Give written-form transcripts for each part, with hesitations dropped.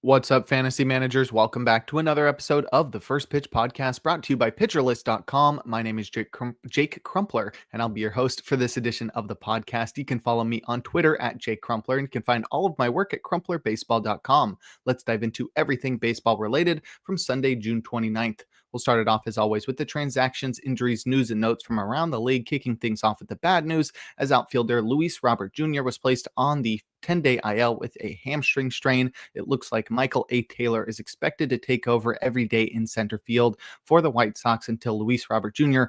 What's up, fantasy managers? Welcome back to another episode of the First Pitch Podcast brought to you by PitcherList.com. My name is Jake Crumpler, and I'll be your host for this edition of the podcast. You can follow me on Twitter at Jake Crumpler, and you can find all of my work at CrumplerBaseball.com. Let's dive into everything baseball related from Sunday, June 29th. We'll start it off as always with the transactions, injuries, news, and notes from around the league, kicking things off with the bad news as outfielder Luis Robert Jr. was placed on the 10-day IL with a hamstring strain. It looks like Michael A. Taylor is expected to take over every day in center field for the White Sox until Luis Robert Jr.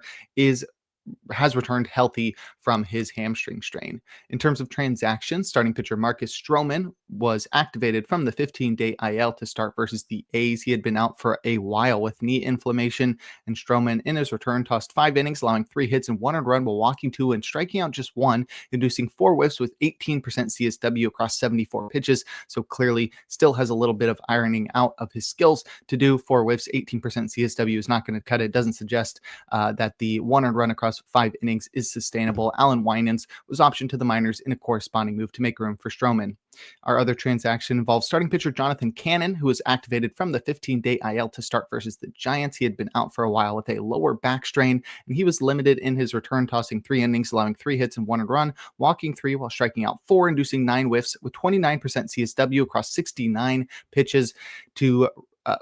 has returned healthy from his hamstring strain. In terms of transactions, starting pitcher Marcus Stroman was activated from the 15-day IL to start versus the A's. He had been out for a while with knee inflammation, and Stroman in his return tossed 5 innings, allowing 3 hits and 1 earned run while walking 2 and striking out just 1, inducing 4 whiffs with 18% CSW across 74 pitches. So clearly still has a little bit of ironing out of his skills to do. 4 whiffs, 18% CSW is not going to cut it. Doesn't suggest that the 1 earned run across 5 innings is sustainable. Alan Winans was optioned to the minors in a corresponding move to make room for Stroman. Our other transaction involves starting pitcher Jonathan Cannon, who was activated from the 15-day IL to start versus the Giants. He had been out for a while with a lower back strain, and he was limited in his return, tossing 3 innings, allowing 3 hits and 1 earned run, walking 3 while striking out 4, inducing 9 whiffs with 29% CSW across 69 pitches to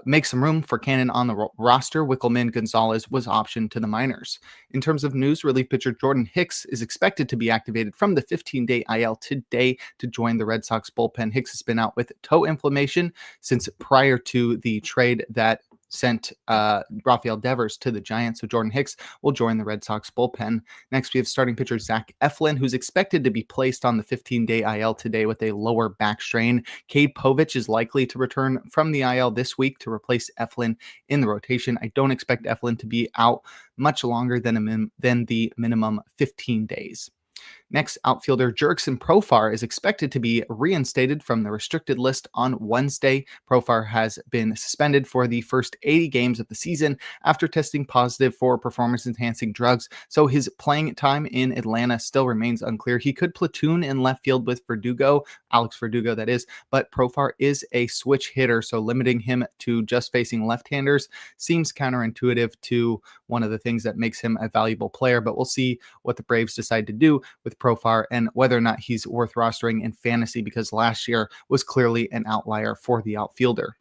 make some room for Cannon on the roster. Wickelman Gonzalez was optioned to the minors. In terms of news, relief pitcher Jordan Hicks is expected to be activated from the 15-day IL today to join the Red Sox bullpen. Hicks has been out with toe inflammation since prior to the trade that sent Rafael Devers to the Giants. So Jordan Hicks will join the Red Sox bullpen. Next, we have starting pitcher Zach Eflin, who's expected to be placed on the 15-day IL today with a lower back strain. Cade Povich is likely to return from the IL this week to replace Eflin in the rotation. I don't expect Eflin to be out much longer than the minimum 15 days. Next, outfielder Jurickson Profar is expected to be reinstated from the restricted list on Wednesday. Profar has been suspended for the first 80 games of the season after testing positive for performance-enhancing drugs, so his playing time in Atlanta still remains unclear. He could platoon in left field with Alex Verdugo, that is, but Profar is a switch hitter, so limiting him to just facing left-handers seems counterintuitive to one of the things that makes him a valuable player, but we'll see what the Braves decide to do with Profar and whether or not he's worth rostering in fantasy, because last year was clearly an outlier for the outfielder.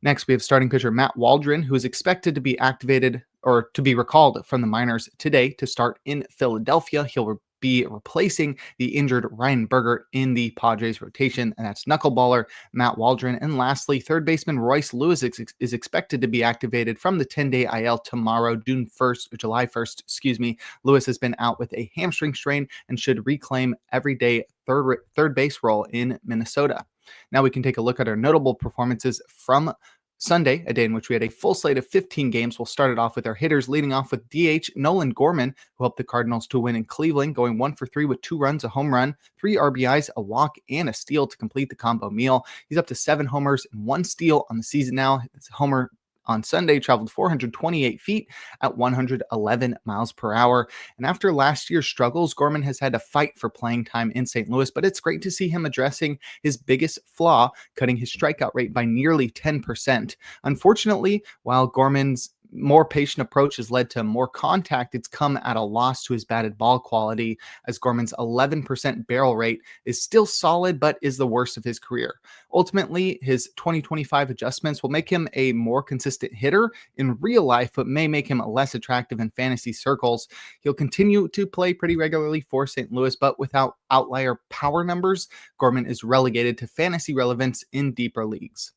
Next, we have starting pitcher Matt Waldron, who is expected to be activated or to be recalled from the minors today to start in Philadelphia. He'll be replacing the injured Ryan Berger in the Padres rotation, and that's knuckleballer Matt Waldron. And lastly, third baseman Royce Lewis is expected to be activated from the 10-day IL tomorrow, July 1st. Lewis has been out with a hamstring strain and should reclaim everyday third base role in Minnesota. Now we can take a look at our notable performances from Sunday, a day in which we had a full slate of 15 games. We'll start it off with our hitters, leading off with DH Nolan Gorman, who helped the Cardinals to win in Cleveland, going 1 for 3 with 2 runs, a home run, 3 RBIs, a walk, and a steal to complete the combo meal. He's up to 7 homers and 1 steal on the season now. It's a homer on Sunday, traveled 428 feet at 111 miles per hour. And after last year's struggles, Gorman has had to fight for playing time in St. Louis, but it's great to see him addressing his biggest flaw, cutting his strikeout rate by nearly 10%. Unfortunately, while Gorman's more patient approach has led to more contact, it's come at a loss to his batted ball quality, as Gorman's 11% barrel rate is still solid, but is the worst of his career. Ultimately, his 2025 adjustments will make him a more consistent hitter in real life, but may make him less attractive in fantasy circles. He'll continue to play pretty regularly for St. Louis, but without outlier power numbers, Gorman is relegated to fantasy relevance in deeper leagues.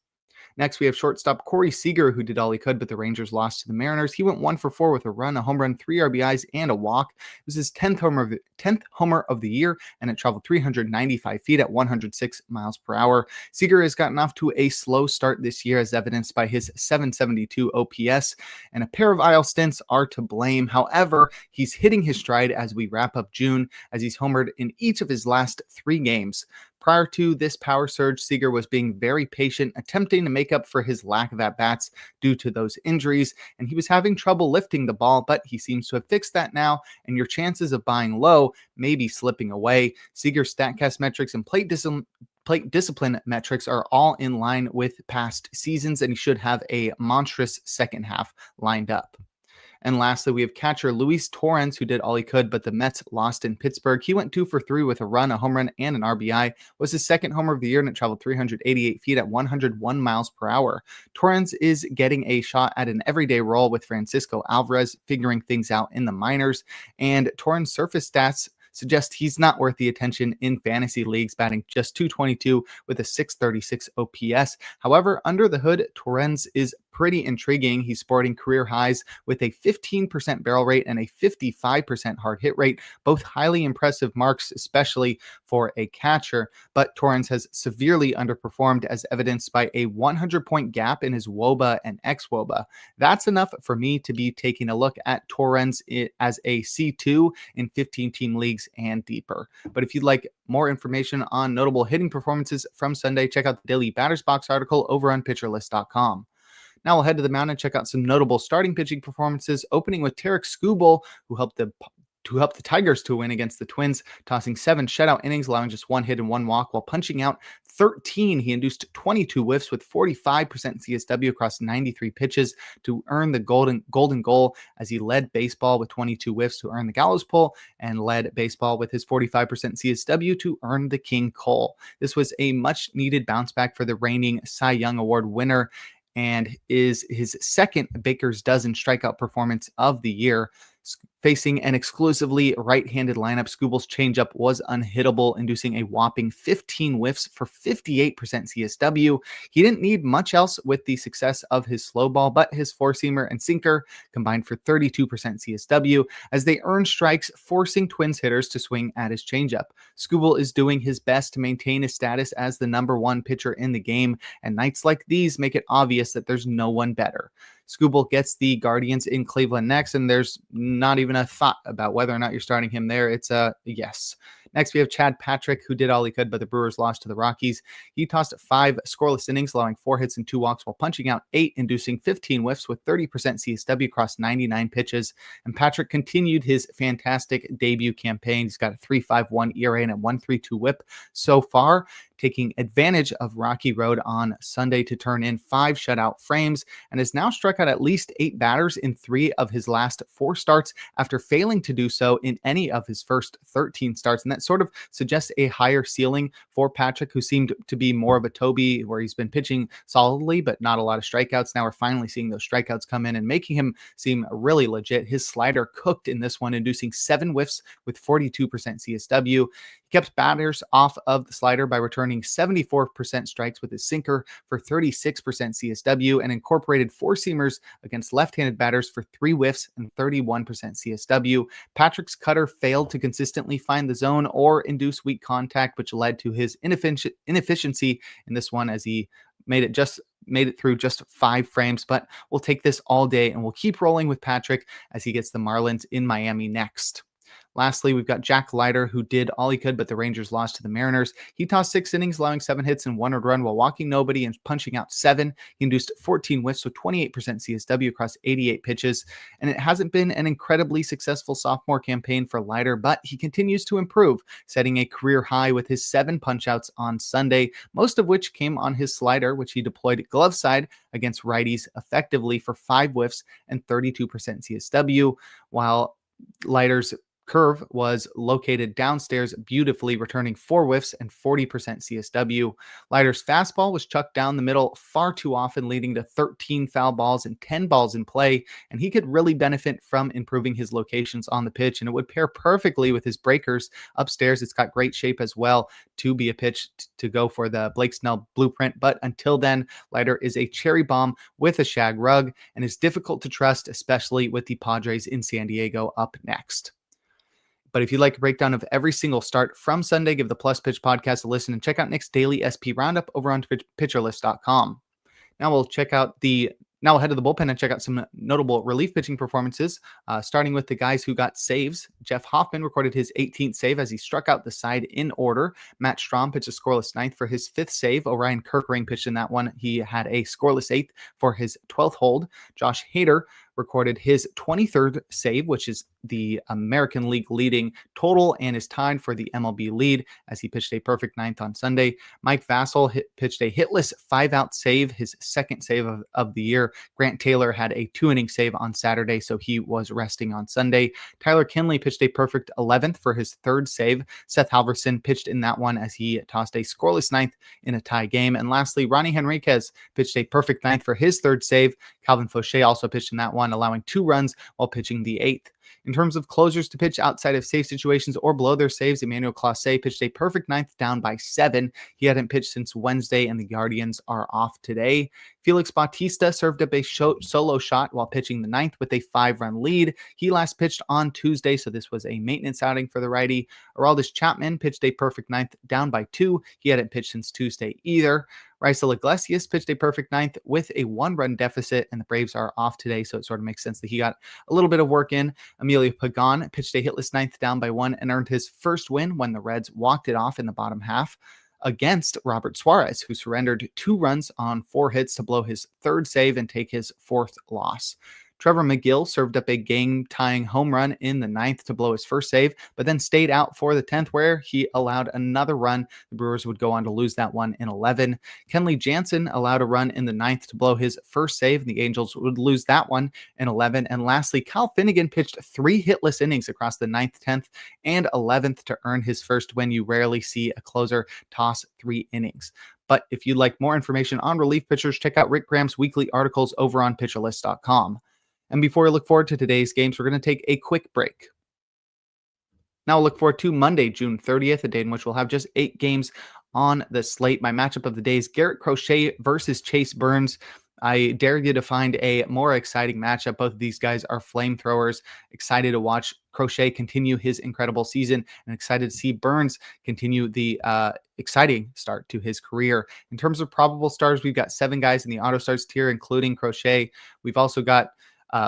Next, we have shortstop Corey Seager, who did all he could, but the Rangers lost to the Mariners. He went 1 for 4 with a run, a home run, 3 RBIs, and a walk. It was his 10th homer of the year, and it traveled 395 feet at 106 miles per hour. Seager has gotten off to a slow start this year, as evidenced by his 772 OPS, and a pair of IL stints are to blame. However, he's hitting his stride as we wrap up June, as he's homered in each of his last 3 games. Prior to this power surge, Seager was being very patient, attempting to make up for his lack of at-bats due to those injuries, and he was having trouble lifting the ball, but he seems to have fixed that now, and your chances of buying low may be slipping away. Seager's StatCast metrics and plate plate discipline metrics are all in line with past seasons, and he should have a monstrous second half lined up. And lastly, we have catcher Luis Torrens, who did all he could, but the Mets lost in Pittsburgh. He went 2 for 3 with a run, a home run, and an RBI. Was his second homer of the year, and it traveled 388 feet at 101 miles per hour. Torrens is getting a shot at an everyday role with Francisco Alvarez figuring things out in the minors. And Torrens' surface stats suggest he's not worth the attention in fantasy leagues, batting just .222 with a .636 OPS. However, under the hood, Torrens is pretty intriguing. He's sporting career highs with a 15% barrel rate and a 55% hard hit rate, both highly impressive marks, especially for a catcher. But Torrens has severely underperformed, as evidenced by a 100-point gap in his WOBA and xWOBA. That's enough for me to be taking a look at Torrens as a C2 in 15-team leagues and deeper. But if you'd like more information on notable hitting performances from Sunday, check out the Daily Batters Box article over on PitcherList.com. Now we'll head to the mound and check out some notable starting pitching performances, opening with Tarik Skubal, who helped the Tigers to win against the Twins, tossing 7 shutout innings, allowing just 1 hit and 1 walk while punching out 13. He induced 22 whiffs with 45% CSW across 93 pitches to earn the golden goal, as he led baseball with 22 whiffs to earn the gallows pole and led baseball with his 45% CSW to earn the King Cole. This was a much needed bounce back for the reigning Cy Young Award winner, and is his second Baker's dozen strikeout performance of the year. Facing an exclusively right-handed lineup, Skubal's changeup was unhittable, inducing a whopping 15 whiffs for 58% CSW. He didn't need much else with the success of his slow ball, but his four-seamer and sinker combined for 32% CSW as they earned strikes, forcing Twins hitters to swing at his changeup. Skubal is doing his best to maintain his status as the number one pitcher in the game, and nights like these make it obvious that there's no one better. Skubal gets the Guardians in Cleveland next, and there's not even a thought about whether or not you're starting him there. It's a yes. Next, we have Chad Patrick, who did all he could, but the Brewers lost to the Rockies. He tossed 5 scoreless innings, allowing 4 hits and 2 walks while punching out 8, inducing 15 whiffs with 30% CSW across 99 pitches. And Patrick continued his fantastic debut campaign. He's got a 3.51 ERA and a 1.32 whip so far, taking advantage of Rocky Road on Sunday to turn in 5 shutout frames, and has now struck out at least 8 batters in 3 of his last 4 starts after failing to do so in any of his first 13 starts. And that sort of suggests a higher ceiling for Patrick, who seemed to be more of a Toby, where he's been pitching solidly but not a lot of strikeouts. Now we're finally seeing those strikeouts come in and making him seem really legit. His slider cooked in this one, inducing 7 whiffs with 42% CSW. He kept batters off of the slider by returning 74% strikes with his sinker for 36% CSW, and incorporated 4-seamers against left-handed batters for 3 whiffs and 31% CSW. Patrick's cutter failed to consistently find the zone or induce weak contact, which led to his inefficiency in this one, as he made it through just 5 frames. But we'll take this all day, and we'll keep rolling with Patrick as he gets the Marlins in Miami next. Lastly, we've got Jack Leiter, who did all he could, but the Rangers lost to the Mariners. He tossed 6 innings, allowing 7 hits and 1 earned run while walking nobody and punching out 7. He induced 14 whiffs with 28% CSW across 88 pitches. And it hasn't been an incredibly successful sophomore campaign for Leiter, but he continues to improve, setting a career high with his 7 punchouts on Sunday, most of which came on his slider, which he deployed glove side against righties effectively for 5 whiffs and 32% CSW, while Leiter's curve was located downstairs beautifully, returning 4 whiffs and 40% CSW. Leiter's fastball was chucked down the middle far too often, leading to 13 foul balls and 10 balls in play, and he could really benefit from improving his locations on the pitch, and it would pair perfectly with his breakers upstairs. It's got great shape as well to be a pitch to go for the Blake Snell blueprint, but until then, Leiter is a cherry bomb with a shag rug and is difficult to trust, especially with the Padres in San Diego up next. But if you'd like a breakdown of every single start from Sunday, give the Plus Pitch podcast a listen and check out Nick's daily SP roundup over on PitcherList.com. Now we'll head to the bullpen and check out some notable relief pitching performances, starting with the guys who got saves. Jeff Hoffman recorded his 18th save as he struck out the side in order. Matt Strahm pitched a scoreless 9th for his 5th save. Orion Kirkring pitched in that one. He had a scoreless 8th for his 12th hold. Josh Hader recorded his 23rd save, which is the American League leading total and is tied for the MLB lead as he pitched a perfect ninth on Sunday. Mike Vassell pitched a hitless 5-out save, his second save of the year. Grant Taylor had a 2-inning save on Saturday, so he was resting on Sunday. Tyler Kinley pitched a perfect 11th for his third save. Seth Halverson pitched in that one as he tossed a scoreless ninth in a tie game. And lastly, Ronnie Henriquez pitched a perfect ninth for his third save. Calvin Fauché also pitched in that one, allowing 2 runs while pitching the 8th. In terms of closers to pitch outside of save situations or below their saves, Emmanuel Clase pitched a perfect ninth down by 7. He hadn't pitched since Wednesday, and the Guardians are off today. Felix Bautista served up a solo shot while pitching the ninth with a 5-run lead. He last pitched on Tuesday, so this was a maintenance outing for the righty. Aroldis Chapman pitched a perfect ninth down by 2. He hadn't pitched since Tuesday either. Raisel Iglesias pitched a perfect ninth with a 1-run deficit, and the Braves are off today, so it sort of makes sense that he got a little bit of work in. Emilio Pagan pitched a hitless ninth down by 1 and earned his first win when the Reds walked it off in the bottom half against Robert Suarez, who surrendered 2 runs on 4 hits to blow his third save and take his 4th loss. Trevor McGill served up a game-tying home run in the 9th to blow his first save, but then stayed out for the 10th, where he allowed another run. The Brewers would go on to lose that one in 11. Kenley Jansen allowed a run in the 9th to blow his first save, and the Angels would lose that one in 11. And lastly, Kyle Finnegan pitched 3 hitless innings across the 9th, 10th, and 11th to earn his first win. You rarely see a closer toss 3 innings. But if you'd like more information on relief pitchers, check out Rick Graham's weekly articles over on PitcherList.com. And before we look forward to today's games, we're going to take a quick break. Now we'll look forward to Monday, June 30th, a day in which we'll have just 8 games on the slate. My matchup of the day is Garrett Crochet versus Chase Burns. I dare you to find a more exciting matchup. Both of these guys are flamethrowers. Excited to watch Crochet continue his incredible season, and excited to see Burns continue the exciting start to his career. In terms of probable stars, we've got 7 guys in the auto starts tier, including Crochet. We've also got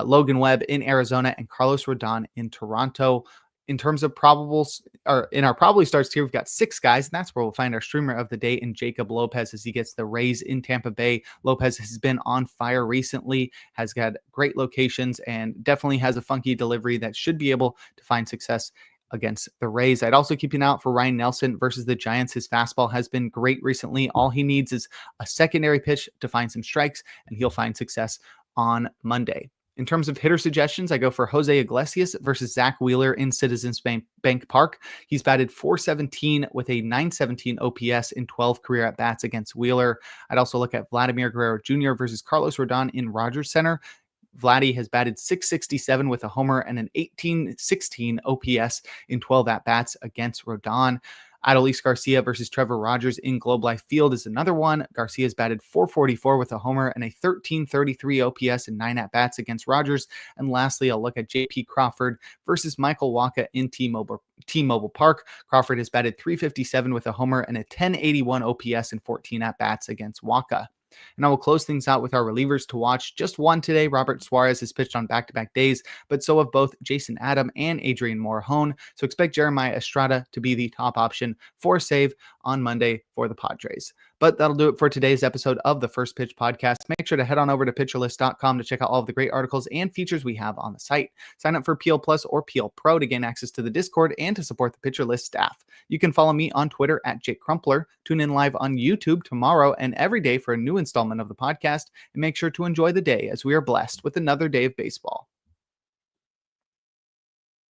Logan Webb in Arizona and Carlos Rodon in Toronto. In terms of probables, or in our probably starts here, we've got 6 guys, and that's where we'll find our streamer of the day in Jacob Lopez as he gets the Rays in Tampa Bay. Lopez has been on fire recently, has got great locations, and definitely has a funky delivery that should be able to find success against the Rays. I'd also keep an eye out for Ryan Nelson versus the Giants. His fastball has been great recently. All he needs is a secondary pitch to find some strikes, and he'll find success on Monday. In terms of hitter suggestions, I go for Jose Iglesias versus Zach Wheeler in Citizens Bank Park. He's batted .417 with a .917 OPS in 12 career at-bats against Wheeler. I'd also look at Vladimir Guerrero Jr. versus Carlos Rodon in Rogers Center. Vladdy has batted .667 with a homer and an .1816 OPS in 12 at-bats against Rodon. Adolis Garcia versus Trevor Rogers in Globe Life Field is another one. Garcia's batted .444 with a homer and a .1333 OPS in 9 at-bats against Rogers. And lastly, I'll look at J.P. Crawford versus Michael Wacha in T-Mobile Park. Crawford has batted .357 with a homer and a .1081 OPS in 14 at-bats against Wacha. And I will close things out with our relievers to watch. Just one today. Robert Suarez has pitched on back-to-back days, but so have both Jason Adam and Adrian Morejon. So expect Jeremiah Estrada to be the top option for a save on Monday for the Padres. But that'll do it for today's episode of the First Pitch Podcast. Make sure to head on over to PitcherList.com to check out all of the great articles and features we have on the site. Sign up for PL Plus or PL Pro to gain access to the Discord and to support the Pitcher List staff. You can follow me on Twitter at Jake Crumpler. Tune in live on YouTube tomorrow and every day for a new installment of the podcast. And make sure to enjoy the day as we are blessed with another day of baseball.